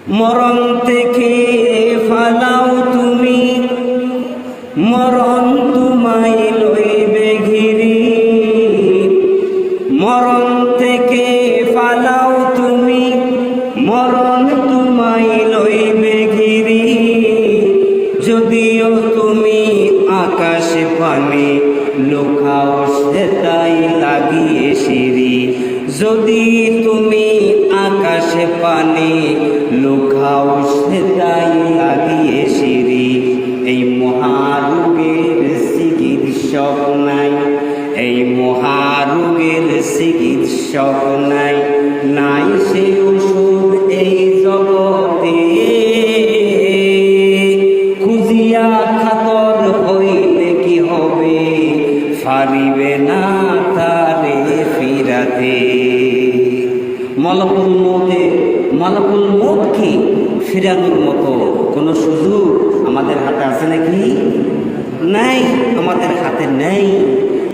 মরণ থেকে ফালাও তুমি, মরণ তোমায় লইবে ঘিরি। মরণ থেকে ফালাও তুমি, মরণ তোমায় লইবে ঘিরি। যদিও তুমি আকাশে পানে লুকাও সেটাই লাগিয়ে সিঁড়ি। যদি তুমি আকাশে পানে লুকাও সেটাই লাগিয়ে সিঁড়ি। এই মহারোগের চিকিৎসক নাই, এই মহারোগের চিকিৎসক নাই, নাই সে ওষুধ এই জগতে। খুঁজিয়া খাতর হইলে কি হবে, পারিবে না তারে ফিরাতে। মালাকুল মউতকে ফিরানোর মতো কোনো সুযোগ আমাদের হাতে আছে নাকি? নাই, আমাদের হাতে নেই।